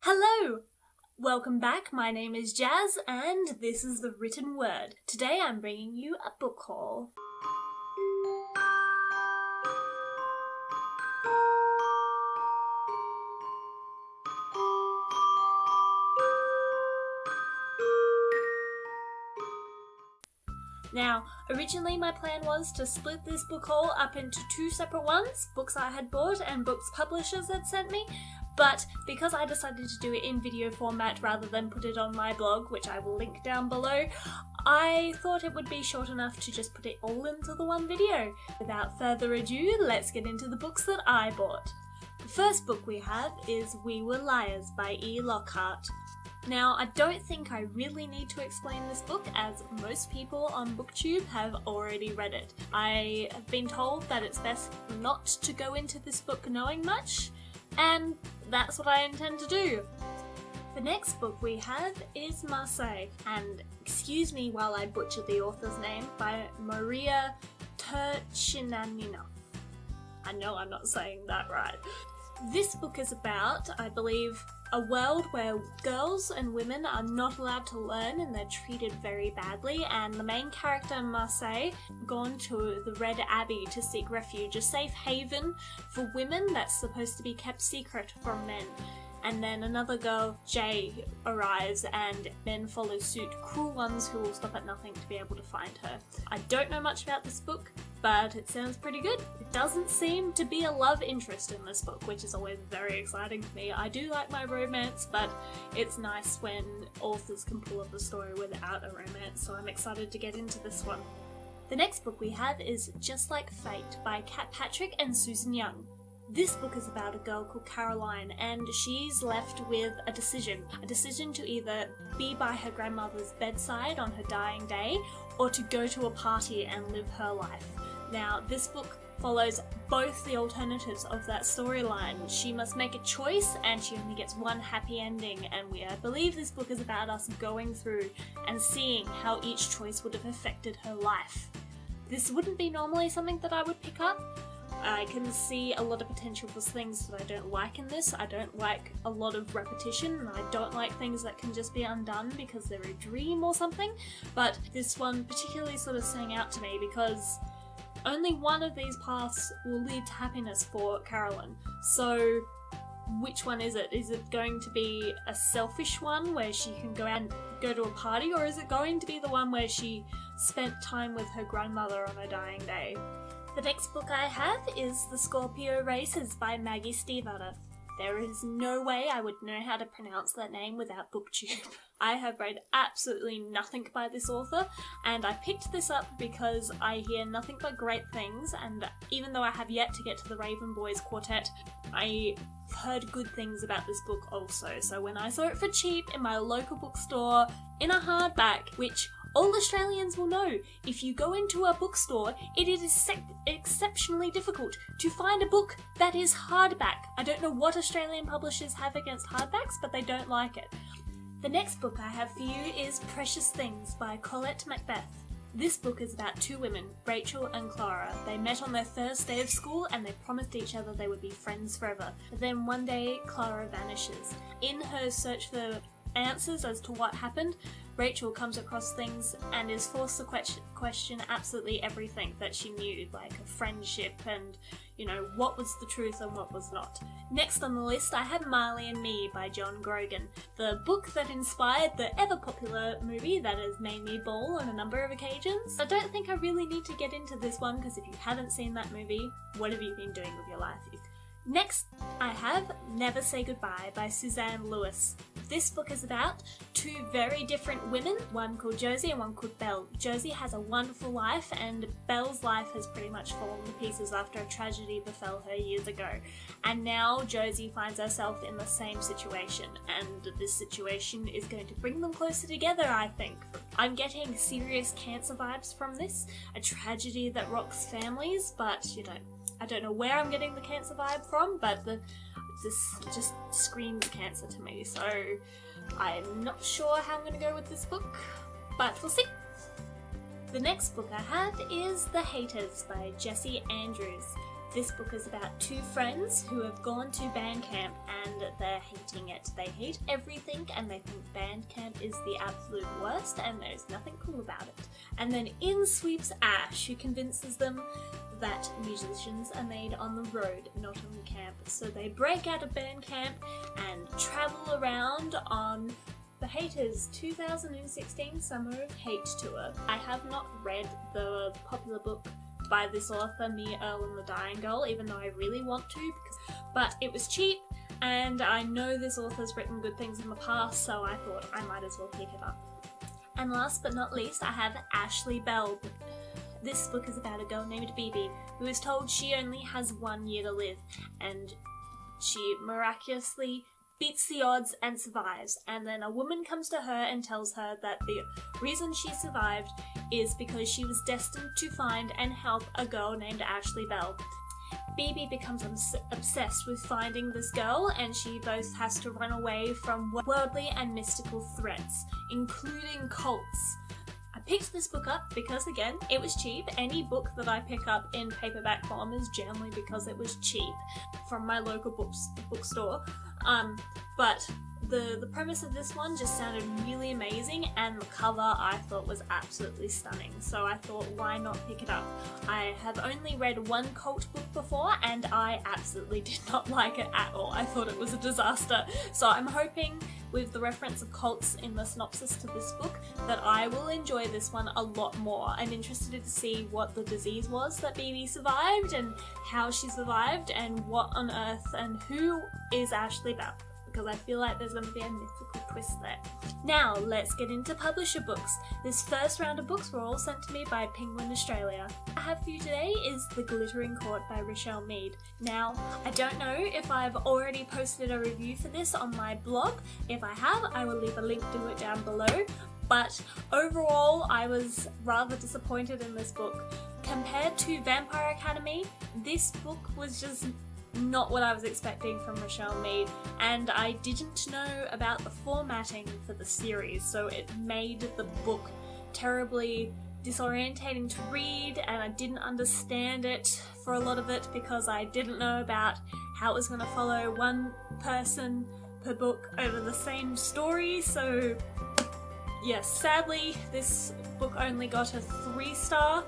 Hello! Welcome back, my name is Jazz and this is The Written Word. Today I'm bringing you a book haul. Now, originally my plan was to split this book haul up into two separate ones, books I had bought and books publishers had sent me, but because I decided to do it in video format rather than put it on my blog, which I will link down below, I thought it would be short enough to just put it all into the one video. Without further ado, let's get into the books that I bought. The first book we have is We Were Liars by E. Lockhart. Now, I don't think I really need to explain this book as most people on BookTube have already read it. I have been told that it's best not to go into this book knowing much, and that's what I intend to do. The next book we have is Marseille, and excuse me while I butcher the author's name, by Maria Turchinanina. I know I'm not saying that right. This book is about, I believe, a world where girls and women are not allowed to learn and they're treated very badly, and the main character, Marseille, gone to the Red Abbey to seek refuge, a safe haven for women that's supposed to be kept secret from men. And then another girl, Jay, arrives and men follow suit, cruel ones who will stop at nothing to be able to find her. I don't know much about this book, but it sounds pretty good. It doesn't seem to be a love interest in this book, which is always very exciting to me. I do like my romance, but it's nice when authors can pull off a story without a romance, so I'm excited to get into this one. The next book we have is Just Like Fate by Kat Patrick and Susan Young. This book is about a girl called Caroline, and she's left with a decision to either be by her grandmother's bedside on her dying day or to go to a party and live her life. Now, this book follows both the alternatives of that storyline. She must make a choice and she only gets one happy ending, and I believe this book is about us going through and seeing how each choice would have affected her life. This wouldn't be normally something that I would pick up. I can see a lot of potential for things that I don't like in this. I don't like a lot of repetition, and I don't like things that can just be undone because they're a dream or something, but this one particularly sort of sang out to me because only one of these paths will lead to happiness for Caroline. So which one is it? Is it going to be a selfish one where she can go out and go to a party, or is it going to be the one where she spent time with her grandmother on her dying day? The next book I have is The Scorpio Races by Maggie Stiefvater. There is no way I would know how to pronounce that name without BookTube. I have read absolutely nothing by this author, and I picked this up because I hear nothing but great things, and even though I have yet to get to the Raven Boys Quartet, I've heard good things about this book also. So when I saw it for cheap in my local bookstore in a hardback, which all Australians will know, if you go into a bookstore, it is exceptionally difficult to find a book that is hardback. I don't know what Australian publishers have against hardbacks, but they don't like it. The next book I have for you is Precious Things by Colette Macbeth. This book is about two women, Rachel and Clara. They met on their first day of school and they promised each other they would be friends forever. But then one day, Clara vanishes. In her search for answers as to what happened, Rachel comes across things and is forced to question absolutely everything that she knew, like a friendship and, what was the truth and what was not. Next on the list I have Marley and Me by John Grogan, the book that inspired the ever-popular movie that has made me bawl on a number of occasions. I don't think I really need to get into this one because if you haven't seen that movie, what have you been doing with your life? Next, I have Never Say Goodbye by Suzanne Lewis. This book is about two very different women, one called Josie and one called Belle. Josie has a wonderful life and Belle's life has pretty much fallen to pieces after a tragedy befell her years ago. And now Josie finds herself in the same situation, and this situation is going to bring them closer together, I think. I'm getting serious cancer vibes from this, a tragedy that rocks families, but I don't know where I'm getting the cancer vibe from, but this just screams cancer to me, so I'm not sure how I'm going to go with this book, but we'll see. The next book I have is The Haters by Jessie Andrews. This book is about two friends who have gone to band camp and they're hating it. They hate everything and they think band camp is the absolute worst and there's nothing cool about it. And then in sweeps Ash, who convinces them that musicians are made on the road, not on camp. So they break out of band camp and travel around on the Haters 2016 Summer of Hate Tour. I have not read the popular book by this author, Me, Earl and the Dying Girl, even though I really want to, but it was cheap and I know this author's written good things in the past, so I thought I might as well pick it up. And last but not least, I have Ashley Bell. This book is about a girl named Bibi who is told she only has 1 year to live, and she miraculously beats the odds and survives, and then a woman comes to her and tells her that the reason she survived is because she was destined to find and help a girl named Ashley Bell. Bibi becomes obsessed with finding this girl, and she both has to run away from worldly and mystical threats, including cults. I picked this book up because, again, it was cheap. Any book that I pick up in paperback form is generally because it was cheap from my local bookstore. But the premise of this one just sounded really amazing, and the cover I thought was absolutely stunning. So I thought, why not pick it up? I have only read one cult book before, and I absolutely did not like it at all. I thought it was a disaster. So I'm hoping, with the reference of cults in the synopsis to this book, that I will enjoy this one a lot more. I'm interested to see what the disease was that Bibi survived, and how she survived, and what on earth, and who is Ashley Bell, because I feel like there's going to be a mythical twist there. Now, let's get into publisher books. This first round of books were all sent to me by Penguin Australia. What I have for you today is The Glittering Court by Richelle Mead. Now, I don't know if I've already posted a review for this on my blog. If I have, I will leave a link to it down below. But overall, I was rather disappointed in this book. Compared to Vampire Academy, this book was just not what I was expecting from Richelle Mead, and I didn't know about the formatting for the series, so it made the book terribly disorientating to read, and I didn't understand it for a lot of it because I didn't know about how it was going to follow one person per book over the same story. So yes, sadly this book only got a 3-star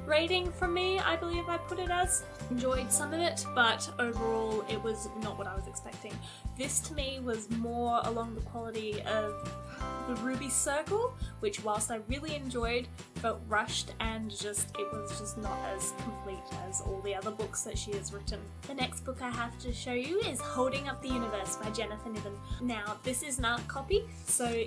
rating from me, I believe I put it as. Enjoyed some of it, but overall it was not what I was expecting. This to me was more along the quality of The Ruby Circle, which whilst I really enjoyed, felt rushed and it was just not as complete as all the other books that she has written. The next book I have to show you is Holding Up the Universe by Jennifer Niven. Now, this is an art copy, so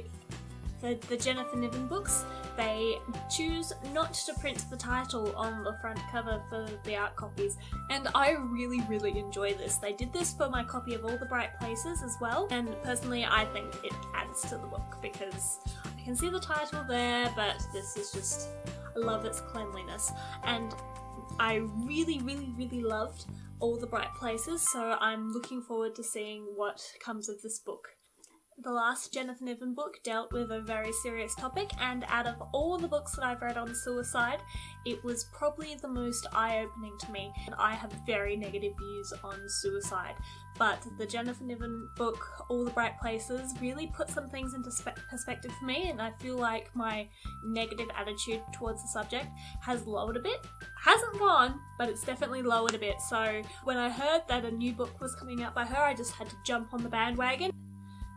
for the Jennifer Niven books, they choose not to print the title on the front cover for the art copies, and I really enjoy this. They did this for my copy of All the Bright Places as well, and personally I think it adds to the book because I can see the title there, but this is just, I love its cleanliness, and I really loved All the Bright Places, so I'm looking forward to seeing what comes of this book. The last Jennifer Niven book dealt with a very serious topic, and out of all the books that I've read on suicide, it was probably the most eye-opening to me. And I have very negative views on suicide, but the Jennifer Niven book, All the Bright Places, really put some things into perspective for me, and I feel like my negative attitude towards the subject has lowered a bit. Hasn't gone, but it's definitely lowered a bit. So when I heard that a new book was coming out by her, I just had to jump on the bandwagon.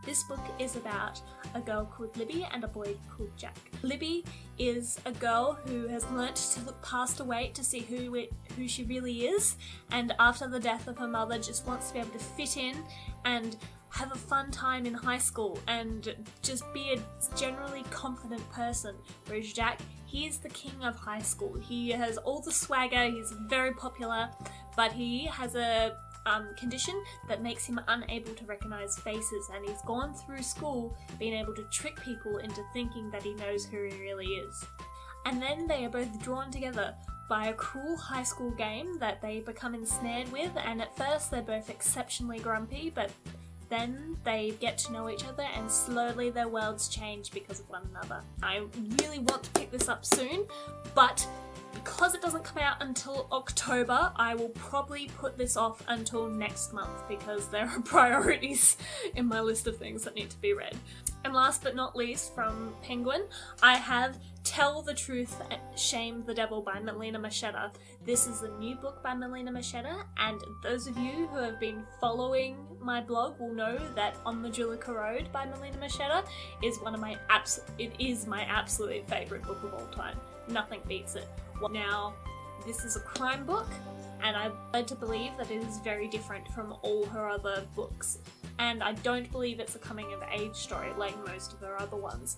This book is about a girl called Libby and a boy called Jack. Libby is a girl who has learnt to look past her weight to see who she really is, and after the death of her mother just wants to be able to fit in and have a fun time in high school and just be a generally confident person. Whereas Jack, he is the king of high school. He has all the swagger, he's very popular, but he has a condition that makes him unable to recognise faces, and he's gone through school being able to trick people into thinking that he knows who he really is. And then they are both drawn together by a cruel high school game that they become ensnared with, and at first they're both exceptionally grumpy, but then they get to know each other and slowly their worlds change because of one another. I really want to pick this up soon, but because it doesn't come out until October, I will probably put this off until next month because there are priorities in my list of things that need to be read. And last but not least, from Penguin, I have Tell the Truth, Shame the Devil by Melina Macheta. This is a new book by Melina Macheta, and those of you who have been following my blog will know that On the Julika Road by Melina Macheta is my absolute favourite book of all time. Nothing beats it. Now, this is a crime book, and I'm led to believe that it is very different from all her other books. And I don't believe it's a coming of age story like most of her other ones.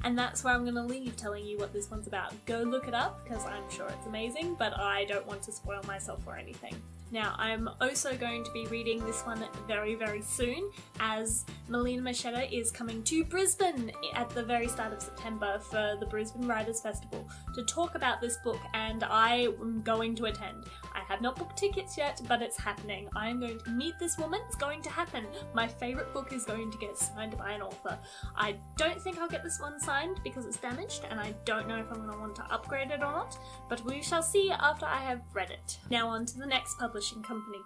And that's where I'm going to leave telling you what this one's about. Go look it up because I'm sure it's amazing, but I don't want to spoil myself or anything. Now, I'm also going to be reading this one very, very soon, as Melina Macheta is coming to Brisbane at the very start of September for the Brisbane Writers Festival to talk about this book, and I am going to attend. I have not booked tickets yet, but it's happening. I am going to meet this woman. It's going to happen. My favourite book is going to get signed by an author. I don't think I'll get this one signed because it's damaged, and I don't know if I'm going to want to upgrade it or not, but we shall see after I have read it. Now on to the next publishing company.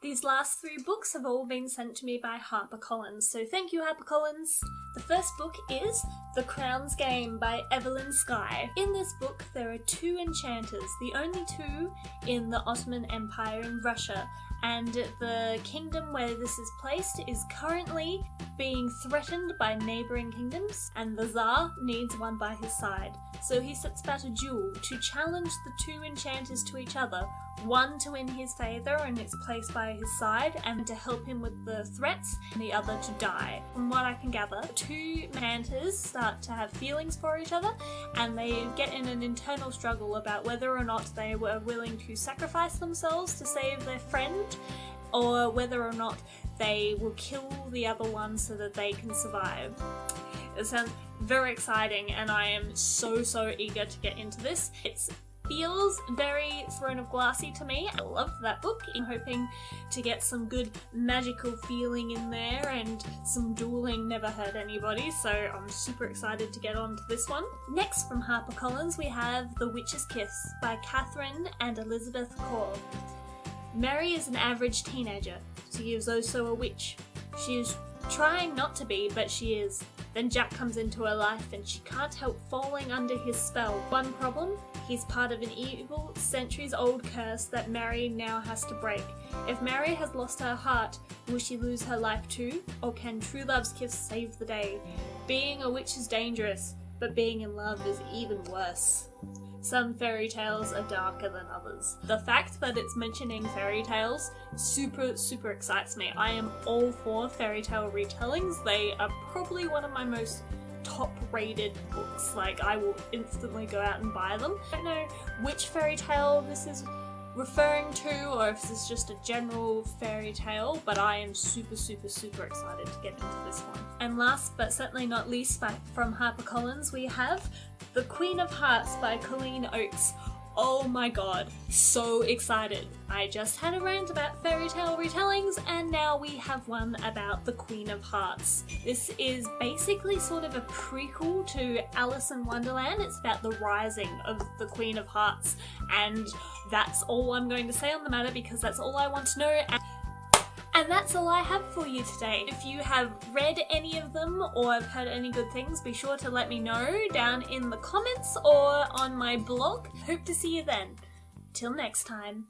These last 3 books have all been sent to me by HarperCollins, so thank you, HarperCollins. The first book is The Crown's Game by Evelyn Skye. In this book there are 2 enchanters, the only 2 in the Ottoman Empire in Russia, and the kingdom where this is placed is currently being threatened by neighbouring kingdoms, and the Tsar needs one by his side. So he sets about a duel to challenge the 2 enchanters to each other, one to win his favour and its place by his side and to help him with the threats, and the other to die. From what I can gather, the 2 enchanters start to have feelings for each other, and they get in an internal struggle about whether or not they were willing to sacrifice themselves to save their friend, or whether or not they will kill the other one so that they can survive. It sounds very exciting, and I am so eager to get into this. It feels very Throne of Glassy to me. I love that book. I'm hoping to get some good magical feeling in there, and some dueling never hurt anybody, so I'm super excited to get on to this one. Next from HarperCollins we have The Witch's Kiss by Catherine and Elizabeth Kaur. Mary is an average teenager. She is also a witch. She is trying not to be, but she is. Then Jack comes into her life and she can't help falling under his spell. One problem? He's part of an evil, centuries-old curse that Mary now has to break. If Mary has lost her heart, will she lose her life too? Or can true love's kiss save the day? Being a witch is dangerous, but being in love is even worse. Some fairy tales are darker than others. The fact that it's mentioning fairy tales super excites me. I am all for fairy tale retellings. They are probably one of my most top rated books. Like, I will instantly go out and buy them. I don't know which fairy tale this is referring to, or if this is just a general fairy tale, but I am super excited to get into this one. And last but certainly not least, from HarperCollins we have The Queen of Hearts by Colleen Oakes. Oh my god, so excited. I just had a rant about fairy tale retellings, and now we have one about the Queen of Hearts. This is basically sort of a prequel to Alice in Wonderland. It's about the rising of the Queen of Hearts, and that's all I'm going to say on the matter because that's all I want to know. And that's all I have for you today. If you have read any of them or have heard any good things, be sure to let me know down in the comments or on my blog. Hope to see you then. Till next time.